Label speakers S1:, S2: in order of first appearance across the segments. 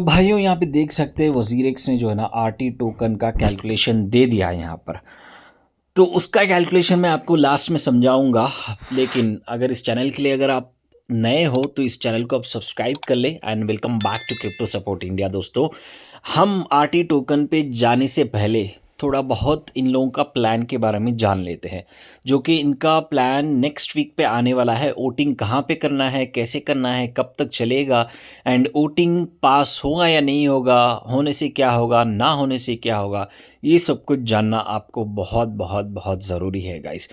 S1: तो भाइयों यहाँ पे देख सकते हैं वजीरेक्स ने जो है ना आरटी टोकन का कैलकुलेशन दे दिया है यहाँ पर। तो उसका कैलकुलेशन मैं आपको लास्ट में समझाऊंगा। लेकिन अगर इस चैनल के लिए अगर आप नए हो तो इस चैनल को आप सब्सक्राइब कर ले and welcome back to crypto support India. दोस्तों, हम आरटी टोकन पे जाने से पहले थोड़ा बहुत इन लोगों का प्लान के बारे में जान लेते हैं, जो कि इनका प्लान नेक्स्ट वीक पे आने वाला है। वोटिंग कहाँ पे करना है, कैसे करना है, कब तक चलेगा एंड वोटिंग पास होगा या नहीं होगा, होने से क्या होगा, ना होने से क्या होगा, ये सब कुछ जानना आपको बहुत बहुत बहुत ज़रूरी है गाइस।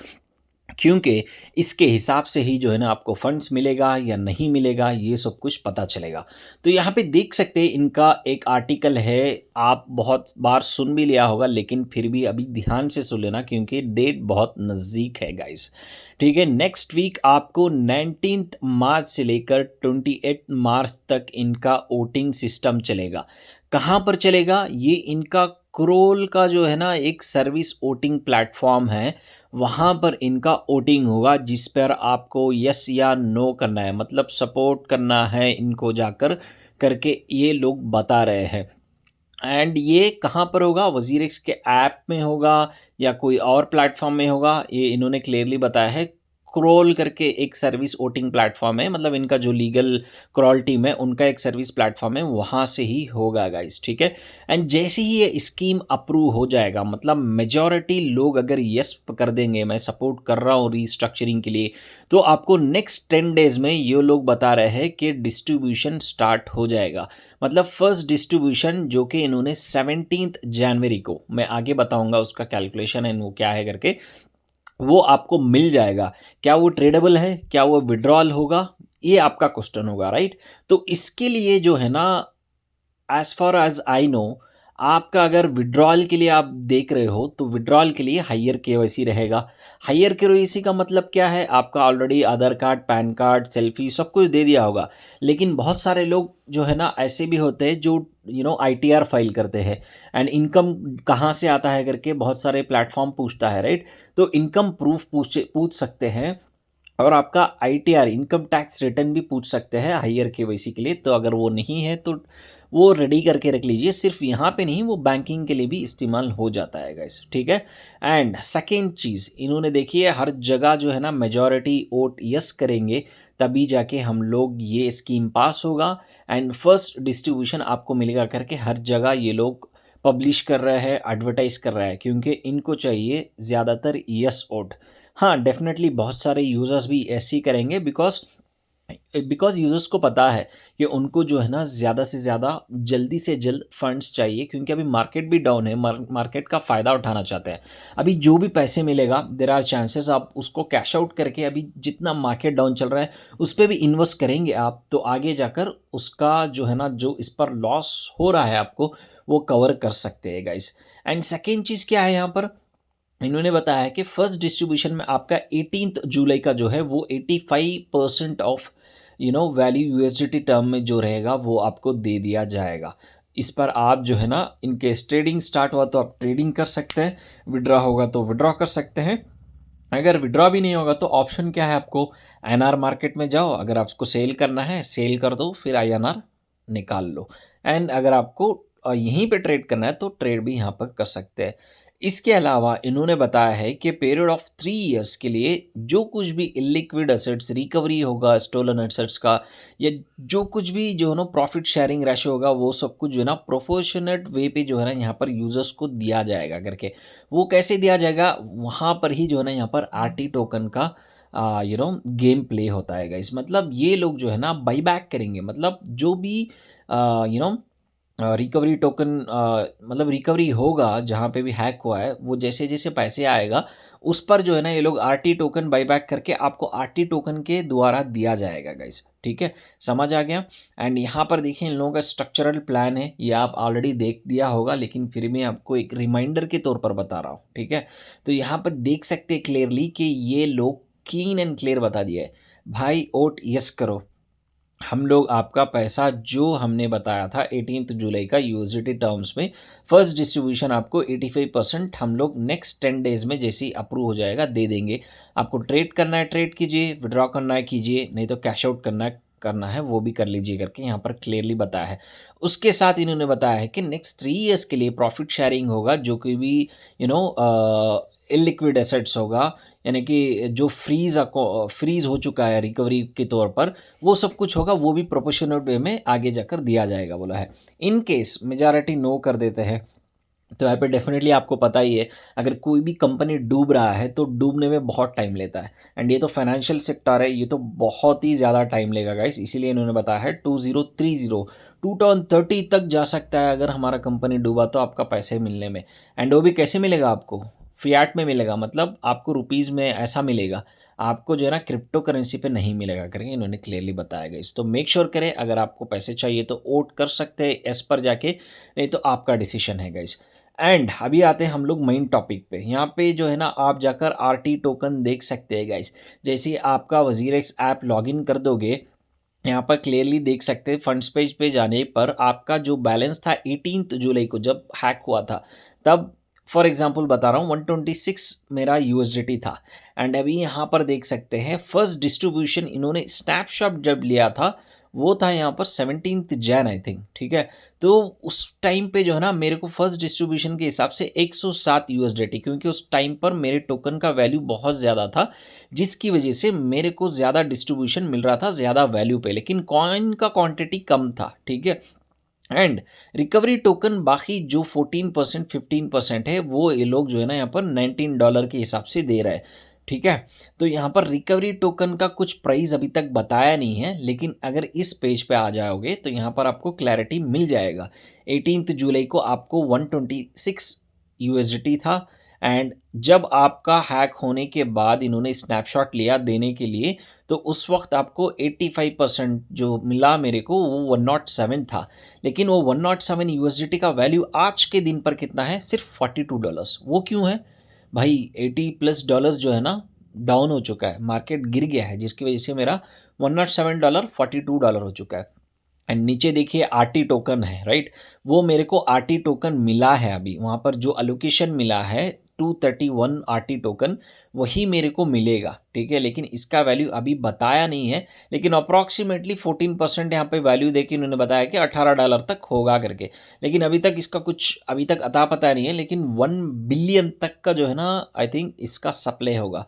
S1: क्योंकि इसके हिसाब से ही जो है ना आपको फंड्स मिलेगा या नहीं मिलेगा, ये सब कुछ पता चलेगा। तो यहाँ पे देख सकते हैं इनका एक आर्टिकल है, आप बहुत बार सुन भी लिया होगा लेकिन फिर भी अभी ध्यान से सुन लेना क्योंकि डेट बहुत नज़दीक है गाइस। ठीक है, नेक्स्ट वीक आपको 19 मार्च से लेकर 28 मार्च तक इनका वोटिंग सिस्टम चलेगा। कहाँ पर चलेगा? ये इनका क्रोल का जो है ना एक सर्विस वोटिंग प्लेटफॉर्म है, वहाँ पर इनका वोटिंग होगा जिस पर आपको यस या नो करना है, मतलब सपोर्ट करना है इनको जाकर करके ये लोग बता रहे हैं। एंड ये कहाँ पर होगा? वजीरेक्स के ऐप में होगा या कोई और प्लेटफॉर्म में होगा, ये इन्होंने क्लियरली बताया है। क्रोल करके एक सर्विस वोटिंग प्लेटफॉर्म है, मतलब इनका जो लीगल क्रॉल टीम है उनका एक सर्विस प्लेटफॉर्म है, वहाँ से ही होगा गाइस। ठीक है, एंड जैसे ही ये स्कीम अप्रूव हो जाएगा, मतलब मेजॉरिटी लोग अगर यस कर देंगे, मैं सपोर्ट कर रहा हूँ रीस्ट्रक्चरिंग के लिए, तो आपको नेक्स्ट 10 डेज में ये लोग बता रहे हैं कि डिस्ट्रीब्यूशन स्टार्ट हो जाएगा। मतलब फर्स्ट डिस्ट्रीब्यूशन जो कि इन्होंने 17 जनवरी को, मैं आगे बताऊंगा उसका कैलकुलेशन एंड वो क्या है करके, वो आपको मिल जाएगा। क्या वो ट्रेडेबल है, क्या वो विड्रॉल होगा, ये आपका क्वेश्चन होगा, राइट? तो इसके लिए जो है ना, as far as I know, आपका अगर विड्रॉल के लिए आप देख रहे हो तो विड्रॉल के लिए हायर केवाईसी रहेगा। हायर केवाईसी का मतलब क्या है? आपका ऑलरेडी आधार कार्ड, पैन कार्ड, सेल्फी सब कुछ दे दिया होगा। लेकिन बहुत सारे लोग जो है ना ऐसे भी होते हैं जो आईटीआर फाइल करते हैं एंड इनकम कहाँ से आता है करके बहुत सारे प्लेटफॉर्म पूछता है, राइट? तो इनकम प्रूफ पूछ सकते हैं और आपका आईटीआर इनकम टैक्स रिटर्न भी पूछ सकते हैं हायर केवाईसी के लिए। तो अगर वो नहीं है तो वो रेडी करके रख लीजिए। सिर्फ यहाँ पे नहीं, वो बैंकिंग के लिए भी इस्तेमाल हो जाता है गाइस। ठीक है, एंड सेकेंड चीज़ इन्होंने देखिए, हर जगह जो है ना मेजॉरिटी वोट यस करेंगे तभी जाके हम लोग ये स्कीम पास होगा एंड फर्स्ट डिस्ट्रीब्यूशन आपको मिलेगा करके हर जगह ये लोग पब्लिश कर रहे हैं, एडवर्टाइज कर रहा है, क्योंकि इनको चाहिए ज़्यादातर यस वोट। हाँ, डेफिनेटली बहुत सारे यूज़र्स भी ऐसे ही करेंगे, बिकॉज बिकॉज यूज़र्स को पता है कि उनको जो है ना ज़्यादा से ज़्यादा जल्दी से जल्द फंड्स चाहिए, क्योंकि अभी मार्केट भी डाउन है, मार्केट का फ़ायदा उठाना चाहते हैं। अभी जो भी पैसे मिलेगा देर आर चांसेस आप उसको कैश आउट करके, अभी जितना मार्केट डाउन चल रहा है उस पर भी इन्वेस्ट करेंगे आप, तो आगे जाकर उसका जो है ना, जो इस पर लॉस हो रहा है आपको, वो कवर कर सकते हैं गाइस। एंड सेकेंड चीज़ क्या है यहाँ पर, इन्होंने बताया है कि फर्स्ट डिस्ट्रीब्यूशन में आपका 18 जुलाई का जो है वो 85% ऑफ वैल्यू यूएसडीटी टर्म में जो रहेगा वो आपको दे दिया जाएगा। इस पर आप जो है ना, इनकेस ट्रेडिंग स्टार्ट हुआ तो आप ट्रेडिंग कर सकते हैं, विड्रॉ होगा तो विड्रॉ कर सकते हैं। अगर विड्रॉ भी नहीं होगा तो ऑप्शन क्या है आपको, एनआर मार्केट में जाओ, अगर आपको सेल करना है सेल कर दो, फिर आईएनआर निकाल लो। एंड अगर आपको यहीं पे ट्रेड करना है तो ट्रेड भी यहाँ पर कर सकते हैं। इसके अलावा इन्होंने बताया है कि पीरियड ऑफ 3 इयर्स के लिए जो कुछ भी इलिक्विड एसेट्स रिकवरी होगा स्टोलन एसेट्स का, या जो कुछ भी जो है ना प्रॉफिट शेयरिंग रेशो होगा, वो सब कुछ जो है ना प्रोपोर्शनेट वे पे जो है ना यहाँ पर यूजर्स को दिया जाएगा करके। वो कैसे दिया जाएगा? वहाँ पर ही जो है ना यहाँ पर आरटी टोकन का गेम प्ले होता है गाइस। मतलब ये लोग जो है ना बाई बैक करेंगे, मतलब जो भी यू नो रिकवरी टोकन, मतलब रिकवरी होगा जहाँ पे भी हैक हुआ है, वो जैसे जैसे पैसे आएगा उस पर जो है ना ये लोग आरटी टोकन बाईबैक करके आपको आरटी टोकन के द्वारा दिया जाएगा गाइस। ठीक है, समझ आ गया? एंड यहाँ पर देखिए इन लोगों का स्ट्रक्चरल प्लान है, ये आप ऑलरेडी देख दिया होगा लेकिन फिर भी आपको एक रिमाइंडर के तौर पर बता रहा हूँ। ठीक है, तो यहाँ पर देख सकते हैं क्लियरली कि ये लोग क्लीन एंड क्लियर बता दिया है, भाई वोट यस करो, हम लोग आपका पैसा जो हमने बताया था 18 जुलाई का यूएसडीटी टर्म्स में फर्स्ट डिस्ट्रीब्यूशन आपको 85% हम लोग नेक्स्ट 10 डेज में जैसे ही अप्रूव हो जाएगा दे देंगे। आपको ट्रेड करना है ट्रेड कीजिए, विड्रॉ करना है कीजिए, नहीं तो कैश आउट करना है करना है वो भी कर लीजिए करके यहाँ पर क्लियरली बताया है। उसके साथ इन्होंने बताया है कि नेक्स्ट 3 ईयर्स के लिए प्रॉफिट शेयरिंग होगा, जो कोई भी इलिक्विड एसेट्स होगा, यानी कि जो फ्रीज़ हो चुका है रिकवरी के तौर पर, वो सब कुछ होगा, वो भी प्रोपोर्शनेट वे में आगे जाकर दिया जाएगा बोला है। इन केस मेजॉरिटी नो कर देते हैं तो यहाँ पे डेफ़िनेटली आपको पता ही है, अगर कोई भी कंपनी डूब रहा है तो डूबने में बहुत टाइम लेता है, एंड ये तो फाइनेंशियल सेक्टर है, ये तो बहुत ही ज़्यादा टाइम लेगा गाइस। इसीलिए इन्होंने बताया है 2030 2030 तक जा सकता है अगर हमारा कंपनी डूबा तो आपका पैसे मिलने में। एंड वो भी कैसे मिलेगा आपको? फिएट में मिलेगा, मतलब आपको रुपीज़ में ऐसा मिलेगा, आपको जो है ना क्रिप्टो करेंसी पे नहीं मिलेगा करके इन्होंने क्लियरली बताया गाइस। तो मेक श्योर करें, अगर आपको पैसे चाहिए तो वोट कर सकते हैं एस पर जाके, नहीं तो आपका डिसीजन है गाइस। एंड अभी आते हैं हम लोग मेन टॉपिक पे। यहाँ पे जो है ना आप जाकर आरटी टोकन देख सकते हैं गाइस। जैसे ही आपका वजीरेक्स ऐप लॉगिन कर दोगे, यहाँ पर क्लियरली देख सकते हैं फंड्स पेज पे जाने पर आपका जो बैलेंस था 18 जुलाई को जब हैक हुआ था, तब फॉर एग्जांपल बता रहा हूँ 126 मेरा यूएसडीटी था। एंड अभी यहाँ पर देख सकते हैं फर्स्ट डिस्ट्रीब्यूशन इन्होंने स्नैपशॉट जब लिया था वो था यहाँ पर 17 जैन आई थिंक, ठीक है। तो उस टाइम पे जो है ना मेरे को फर्स्ट डिस्ट्रीब्यूशन के हिसाब से 107 यूएसडीटी, क्योंकि उस टाइम पर मेरे टोकन का वैल्यू बहुत ज़्यादा था, जिसकी वजह से मेरे को ज़्यादा डिस्ट्रीब्यूशन मिल रहा था ज़्यादा वैल्यू पे, लेकिन कॉइन का क्वांटिटी कम था, ठीक है। एंड रिकवरी टोकन बाकी जो 14% 15% है वो ये लोग जो है ना यहाँ पर $19 के हिसाब से दे रहा है, ठीक है। तो यहाँ पर रिकवरी टोकन का कुछ प्राइस अभी तक बताया नहीं है, लेकिन अगर इस पेज पे आ जाओगे तो यहाँ पर आपको क्लैरिटी मिल जाएगा। 18 जुलाई को आपको 126 यूएसडीटी था, एंड जब आपका हैक होने के बाद इन्होंने स्नैपशॉट लिया देने के लिए, तो उस वक्त आपको 85% जो मिला मेरे को वो 107 था। लेकिन वो 107 यूएसडीटी का वैल्यू आज के दिन पर कितना है? सिर्फ $42। वो क्यों है भाई? 80+ डॉलर्स जो है ना डाउन हो चुका है, मार्केट गिर गया है, जिसकी वजह से मेरा $107 $42 हो चुका है। एंड नीचे देखिए आरटी टोकन है, राइट। वो मेरे को आरटी टोकन मिला है अभी, वहाँ पर जो अलोकेशन मिला है 231 आरटी टोकन, वही मेरे को मिलेगा, ठीक है। लेकिन इसका वैल्यू अभी बताया नहीं है, लेकिन अप्रॉक्सीमेटली 14% यहाँ पे वैल्यू देके उन्होंने बताया कि $18 तक होगा करके। लेकिन अभी तक इसका कुछ अभी तक अता पता नहीं है, लेकिन 1 बिलियन तक का जो है ना आई थिंक इसका सप्लाई होगा।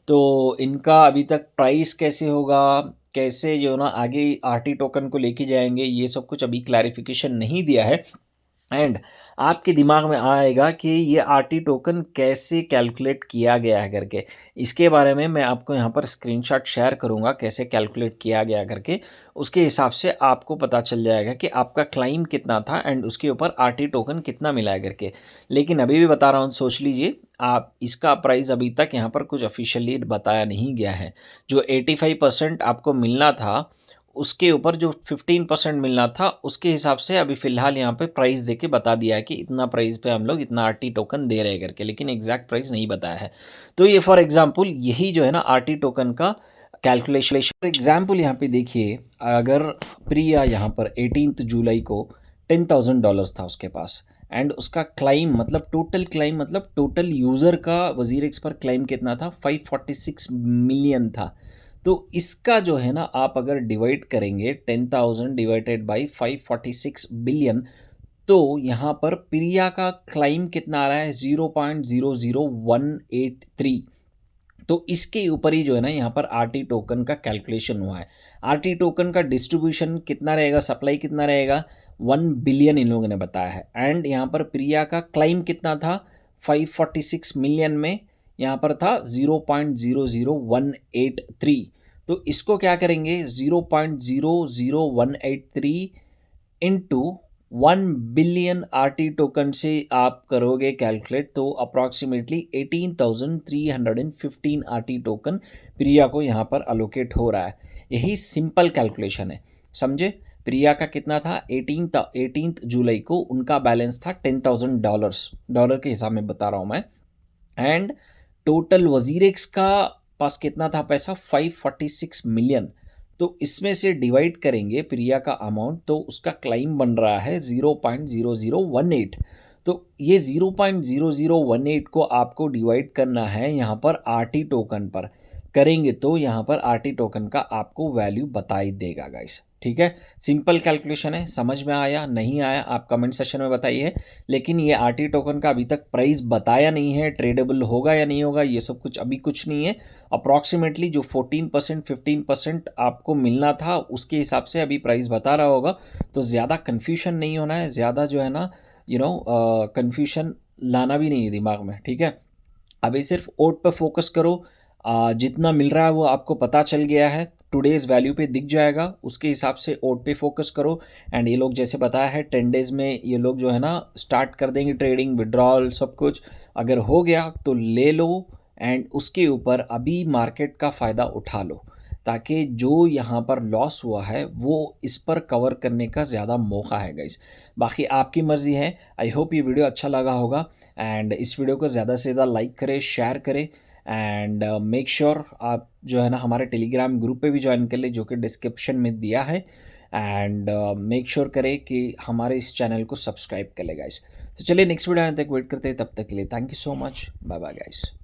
S1: तो इनका अभी तक प्राइस कैसे होगा, कैसे जो है ना आगे आरटी टोकन को लेके जाएंगे, ये सब कुछ अभी क्लैरिफिकेशन नहीं दिया है। एंड आपके दिमाग में आएगा कि ये आरटी टोकन कैसे कैलकुलेट किया गया है करके, इसके बारे में मैं आपको यहाँ पर स्क्रीनशॉट शेयर करूँगा कैसे कैलकुलेट किया गया करके। उसके हिसाब से आपको पता चल जाएगा कि आपका क्लाइम कितना था एंड उसके ऊपर आरटी टोकन कितना मिला है करके। लेकिन अभी भी बता रहा हूँ, सोच लीजिए आप, इसका प्राइस अभी तक यहाँ पर कुछ ऑफिशियली बताया नहीं गया है। जो 85% आपको मिलना था उसके ऊपर जो 15% मिलना था उसके हिसाब से अभी फ़िलहाल यहाँ पे प्राइस देके बता दिया है कि इतना प्राइस पे हम लोग इतना आरटी टोकन दे रहे हैं करके, लेकिन एग्जैक्ट प्राइस नहीं बताया है। तो ये फॉर एग्जांपल यही जो है ना आरटी टोकन का कैलकुलेशन। फॉर एग्जांपल यहाँ पे देखिए, अगर प्रिया यहाँ पर 18 जुलाई को $10,000 था उसके पास, एंड उसका क्लाइम मतलब टोटल क्लाइम मतलब टोटल यूज़र का वजीरेक्स पर क्लाइम कितना था? 546 मिलियन था। तो इसका जो है ना आप अगर डिवाइड करेंगे 10,000 डिवाइडेड बाई 546 बिलियन, तो यहाँ पर प्रिया का क्लाइम कितना आ रहा है? 0.00183। तो इसके ऊपर ही जो है ना यहाँ पर आरटी टोकन का कैलकुलेशन हुआ है। आरटी टोकन का डिस्ट्रीब्यूशन कितना रहेगा, सप्लाई कितना रहेगा? 1 बिलियन इन लोगों ने बताया है। एंड यहाँ पर प्रिया का क्लाइम कितना था? 546 मिलियन में यहाँ पर था 0.00183। तो इसको क्या करेंगे? 0.00183 इंटू 1 बिलियन आरटी टोकन से आप करोगे कैलकुलेट, तो अप्रॉक्सीमेटली 18,315 आरटी टोकन प्रिया को यहाँ पर अलोकेट हो रहा है। यही सिंपल कैलकुलेशन है, समझे। प्रिया का कितना था? 18 जुलाई को उनका बैलेंस था $10,000, डॉलर के हिसाब में बता रहा हूँ मैं। एंड टोटल वजीरेक्स का पास कितना था पैसा? 546 मिलियन। तो इसमें से डिवाइड करेंगे प्रिया का अमाउंट, तो उसका क्लाइम बन रहा है 0.0018। तो ये 0.0018 को आपको डिवाइड करना है यहाँ पर आरटी टोकन पर। करेंगे तो यहाँ पर आरटी टोकन का आपको वैल्यू बता ही देगा गाइस। ठीक है, सिंपल कैलकुलेशन है, समझ में आया नहीं आया आप कमेंट सेक्शन में बताइए। लेकिन ये आरटी टोकन का अभी तक प्राइस बताया नहीं है, ट्रेडेबल होगा या नहीं होगा ये सब कुछ अभी कुछ नहीं है। अप्रॉक्सीमेटली जो 14% 15% आपको मिलना था उसके हिसाब से अभी प्राइस बता रहा होगा। तो ज़्यादा कन्फ्यूजन नहीं होना है, ज़्यादा जो है ना कन्फ्यूजन लाना भी नहीं है दिमाग में। ठीक है, अभी सिर्फ ओट पे फोकस करो। जितना मिल रहा है वो आपको पता चल गया है, टुडेज़ वैल्यू पे दिख जाएगा, उसके हिसाब से ओट पे फोकस करो। एंड ये लोग जैसे बताया है 10 डेज़ में ये लोग जो है ना स्टार्ट कर देंगे ट्रेडिंग, विड्रॉल सब कुछ। अगर हो गया तो ले लो एंड उसके ऊपर अभी मार्केट का फ़ायदा उठा लो, ताकि जो यहाँ पर लॉस हुआ है वो इस पर कवर करने का ज़्यादा मौका है गाइस। बाकी आपकी मर्ज़ी है। आई होप ये वीडियो अच्छा लगा होगा एंड इस वीडियो को ज़्यादा से ज़्यादा लाइक करें, शेयर करें एंड मेक श्योर आप जो है ना हमारे टेलीग्राम ग्रुप पे भी ज्वाइन कर ले, जो कि डिस्क्रिप्शन में दिया है। एंड मेक श्योर करें कि हमारे इस चैनल को सब्सक्राइब कर ले गाइस। तो चलिए नेक्स्ट वीडियो आने तक वेट करते हैं, तब तक के लिए thank you so much, bye bye guys.